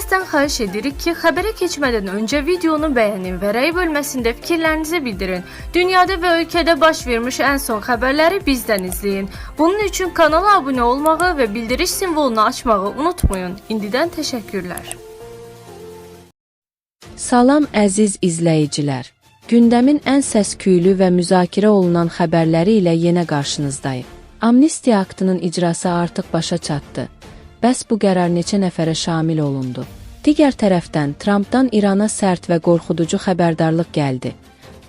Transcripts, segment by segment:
Sizdən xahiş edirik ki, xəbərə keçmədən öncə videonu bəyənin və rəy bölməsində fikirlərinizi bildirin. Dünyada və ölkədə baş vermiş ən son xəbərləri bizdən izləyin. Bunun üçün kanala abunə olmağı və bildiriş simvolunu açmağı unutmayın. İndidən təşəkkürlər. Salam əziz izləyicilər. Gündəmin ən səs-küylü və müzakirə olunan xəbərləri ilə yenə qarşınızdayıq. Amnistiya aktının icrası artıq başa çatdı. Bəs bu qərar neçə nəfərə şamil olundu? Digər tərəfdən Trumpdan İrana sərt və qorxuducu xəbərdarlıq gəldi.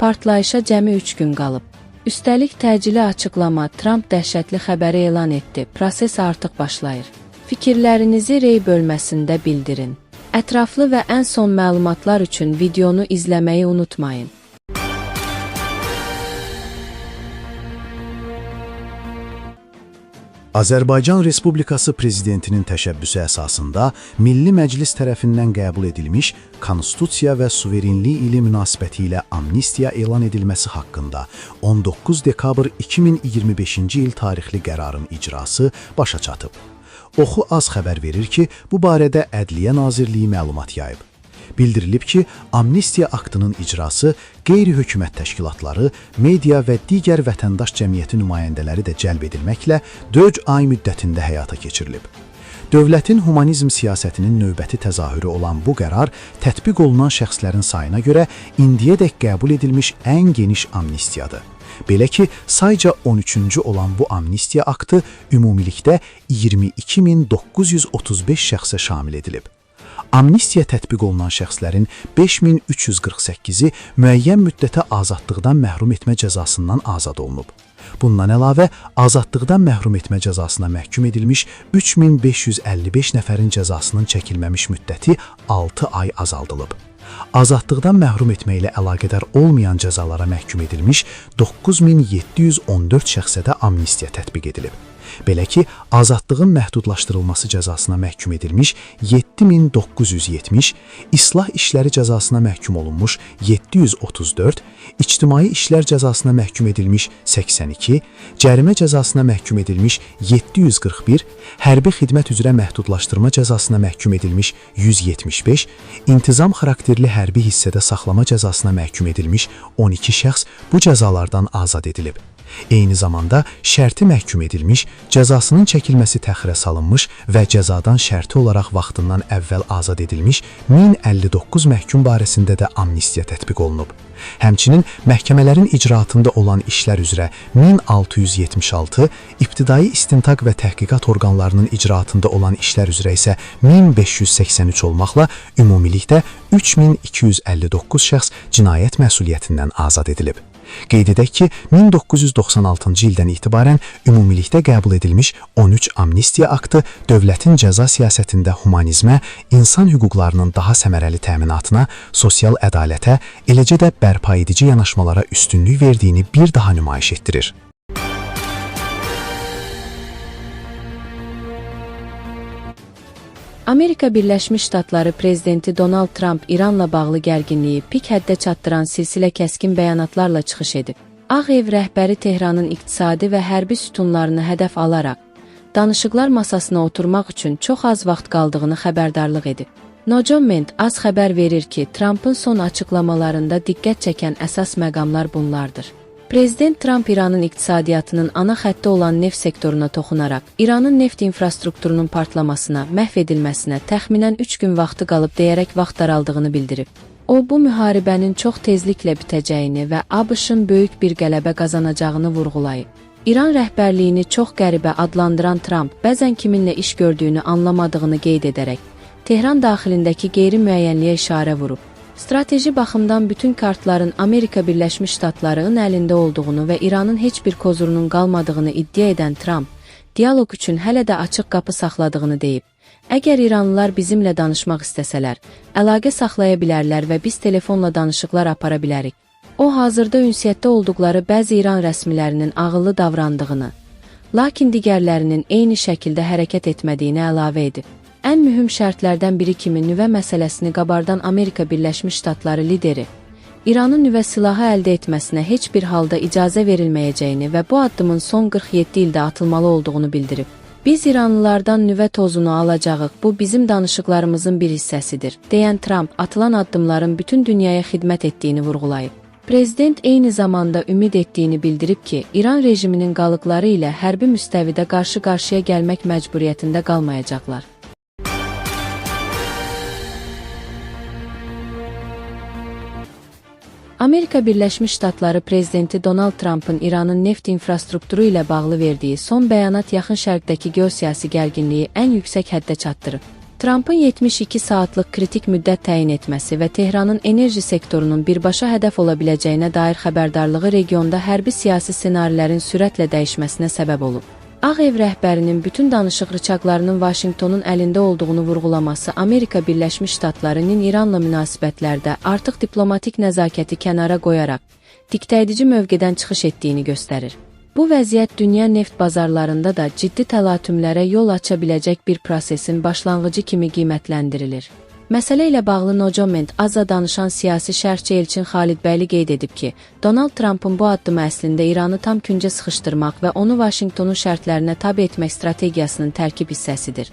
Partlayışa cəmi 3 gün qalıb. Üstəlik təcili açıqlama, Trump dəhşətli xəbəri elan etdi. Proses artıq başlayır. Fikirlərinizi rey bölməsində bildirin. Ətraflı və ən son məlumatlar üçün videonu izləməyi unutmayın. Azərbaycan Respublikası Prezidentinin təşəbbüsü əsasında Milli Məclis tərəfindən qəbul edilmiş Konstitusiya və Suverenlik ili münasibəti ilə amnistiya elan edilməsi haqqında 19 dekabr 2025-ci il tarixli qərarın icrası başa çatıb. Oxu Az xəbər verir ki, bu barədə Ədliyyə Nazirliyi məlumat yayıb. Bildirilib ki, amnistiya aktının icrası qeyri-hökumət təşkilatları, media və digər vətəndaş cəmiyyəti nümayəndələri də cəlb edilməklə 4 ay müddətində həyata keçirilib. Dövlətin humanizm siyasətinin növbəti təzahürü olan bu qərar tətbiq olunan şəxslərin sayına görə indiyədək qəbul edilmiş ən geniş amnistiyadır. Belə ki, sayca 13-cü olan bu amnistiya aktı ümumilikdə 22.935 şəxsə şamil edilib. Amnistiya tətbiq olunan şəxslərin 5348-i müəyyən müddətə azadlıqdan məhrum etmə cəzasından azad olunub. Bundan əlavə, azadlıqdan məhrum etmə cəzasına məhkum edilmiş 3555 nəfərin cəzasının çəkilməmiş müddəti 6 ay azaldılıb. Azadlıqdan məhrum etməklə əlaqədar olmayan cəzalara məhkum edilmiş 9714 şəxsə də amnistiya tətbiq edilib. Belə ki, azadlığın məhdudlaşdırılması cəzasına məhkum edilmiş 7970, islah işləri cəzasına məhkum olunmuş 734, ictimai işlər cəzasına məhkum edilmiş 82, cərimə cəzasına məhkum edilmiş 741, hərbi xidmət üzrə məhdudlaşdırma cəzasına məhkum edilmiş 175, intizam xarakterli hərbi hissədə saxlama cəzasına məhkum edilmiş 12 şəxs bu cəzalardan azad edilib. Eyni zamanda şərti məhkum edilmiş, cəzasının çəkilməsi təxirə salınmış və cəzadan şərti olaraq vaxtından əvvəl azad edilmiş 1059 məhkum barəsində də amnistiya tətbiq olunub. Həmçinin məhkəmələrin icraatında olan işlər üzrə 1676, ibtidai istintaq və təhqiqat orqanlarının icraatında olan işlər üzrə isə 1583 olmaqla ümumilikdə 3259 şəxs cinayət məsuliyyətindən azad edilib. Qeyd edək ki, 1996-cı ildən etibarən ümumilikdə qəbul edilmiş 13 amnistiya aktı dövlətin cəza siyasətində humanizmə, insan hüquqlarının daha səmərəli təminatına, sosial ədalətə, eləcə də bərpa edici yanaşmalara üstünlük verdiyini bir daha nümayiş etdirir. Amerika Birləşmiş Ştatları prezidenti Donald Trump İranla bağlı gərginliyi pik həddə çatdıran silsilə kəskin bəyanatlarla çıxış edib. Ağ Ev rəhbəri Tehranın iqtisadi və hərbi sütunlarını hədəf alaraq, danışıqlar masasına oturmaq üçün çox az vaxt qaldığını xəbərdarlıq edib. Nojoment Az xəbər verir ki, Trumpın son açıqlamalarında diqqət çəkən əsas məqamlar bunlardır. Prezident Trump İranın iqtisadiyyatının ana xətti olan neft sektoruna toxunaraq, İranın neft infrastrukturunun partlamasına, məhv edilməsinə təxminən 3 gün vaxtı qalıb deyərək vaxt daraldığını bildirib. O, bu müharibənin çox tezliklə bitəcəyini və ABŞ-ın böyük bir qələbə qazanacağını vurğulayıb. İran rəhbərliyini çox qəribə adlandıran Trump, bəzən kiminlə iş gördüyünü anlamadığını qeyd edərək, Tehran daxilindəki qeyri-müəyyənliyə işarə vurub. Strateji baxımdan bütün kartların Amerika Birləşmiş Ştatlarının əlində olduğunu və İranın heç bir kozurunun qalmadığını iddia edən Trump, dialoq üçün hələ də açıq qapı saxladığını deyib. Əgər İranlılar bizimlə danışmaq istəsələr, əlaqə saxlaya bilərlər və biz telefonla danışıqlar apara bilərik. O, hazırda ünsiyyətdə olduqları bəzi İran rəsmilərinin ağıllı davrandığını, lakin digərlərinin eyni şəkildə hərəkət etmədiyini əlavə edib. Ən mühüm şərtlərdən biri kimi nüvə məsələsini qabardan Amerika Birləşmiş Ştatları lideri, İranın nüvə silahı əldə etməsinə heç bir halda icazə verilməyəcəyini və bu addımın son 47 ildə atılmalı olduğunu bildirib. Biz İranlılardan nüvə tozunu alacağıq, bu bizim danışıqlarımızın bir hissəsidir, deyən Trump atılan addımların bütün dünyaya xidmət etdiyini vurğulayıb. Prezident eyni zamanda ümid etdiyini bildirib ki, İran rejiminin qalıqları ilə hərbi müstəvidə qarşı-qarşıya gəlmək məcburiyyətində qalmayacaqlar. Amerika Birləşmiş Ştatları prezidenti Donald Trump'ın İranın neft infrastrukturu ilə bağlı verdiyi son bəyanat Yaxın Şərqdəki geosiyasi gərginliyi ən yüksək həddə çatdırıb. Trump'ın 72 saatlıq kritik müddət təyin etməsi və Tehranın enerji sektorunun birbaşa hədəf ola biləcəyinə dair xəbərdarlığı regionda hərbi siyasi ssenarilərin sürətlə dəyişməsinə səbəb olub. Ağ Ev rəhbərinin bütün danışıq rıçaqlarının Vaşinqtonun əlində olduğunu vurğulaması Amerika Birləşmiş Ştatlarının İranla münasibətlərdə artıq diplomatik nəzakəti kənara qoyaraq diktəedici mövqedən çıxış etdiyini göstərir. Bu vəziyyət dünya neft bazarlarında da ciddi təlatümlərə yol aça biləcək bir prosesin başlanğıcı kimi qiymətləndirilir. Məsələ ilə bağlı No Comment azca danışan siyasi şərhçi Elçin Xalidbəyli qeyd edib ki, Donald Trump'ın bu addımı əslində İranı tam küncə sıxışdırmaq və onu Vaşinqtonun şərtlərinə tabe etmək strategiyasının tərkib hissəsidir.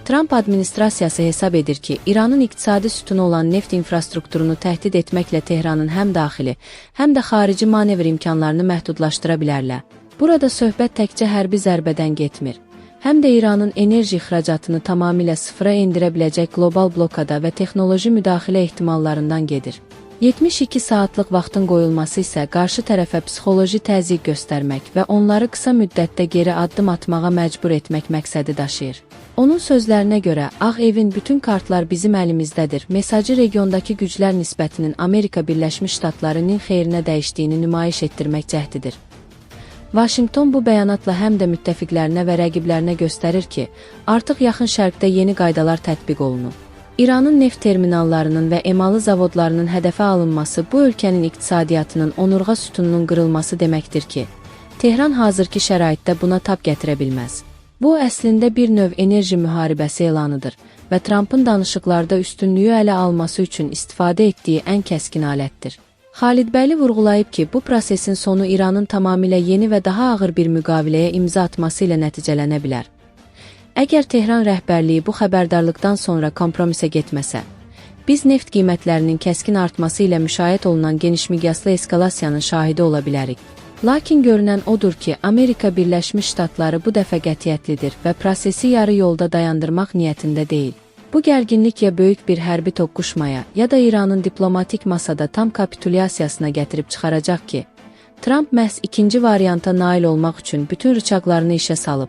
Trump administrasiyası hesab edir ki, İranın iqtisadi sütunu olan neft infrastrukturunu təhdid etməklə Tehranın həm daxili, həm də xarici manevr imkanlarını məhdudlaşdıra bilərlər. Burada söhbət təkcə hərbi zərbədən getmir. Həm də İranın enerji ixracatını tamamilə sıfıra endirə biləcək qlobal blokada və texnoloji müdaxilə ehtimallarından gedir. 72 saatlıq vaxtın qoyulması isə qarşı tərəfə psixoloji təzyiq göstərmək və onları qısa müddətdə geri addım atmağa məcbur etmək məqsədi daşıyır. Onun sözlərinə görə, Ağ Evin bütün kartlar bizim əlimizdədir mesajı regiondakı güclər nisbətinin Amerika Birləşmiş Ştatlarının xeyrinə dəyişdiyini nümayiş etdirmək cəhdidir. Vaşinqton bu bəyanatla həm də müttəfiqlərinə və rəqiblərinə göstərir ki, artıq Yaxın Şərqdə yeni qaydalar tətbiq olunub. İranın neft terminallarının və emalı zavodlarının hədəfə alınması bu ölkənin iqtisadiyyatının onurğa sütununun qırılması deməkdir ki, Tehran hazırki şəraitdə buna tab gətirə bilməz. Bu əslində bir növ enerji müharibəsi elanıdır və Trump'ın danışıqlarda üstünlüyü ələ alması üçün istifadə etdiyi ən kəskin alətdir. Xalidbəyli vurğulayıb ki, bu prosesin sonu İranın tamamilə yeni və daha ağır bir müqaviləyə imza atması ilə nəticələnə bilər. Əgər Tehran rəhbərliyi bu xəbərdarlıqdan sonra kompromisə getməsə, biz neft qiymətlərinin kəskin artması ilə müşahidə olunan genişmiqyaslı eskalasiyanın şahidi ola bilərik. Lakin görünən odur ki, Amerika Birləşmiş Ştatları bu dəfə qətiyyətlidir və prosesi yarı yolda dayandırmaq niyyətində deyil. Bu gərginlik ya böyük bir hərbi toqquşmaya, ya da İranın diplomatik masada tam kapitulyasiyasına gətirib çıxaracaq ki, Trump məhz ikinci varianta nail olmaq üçün bütün rıçaqlarını işə salıb.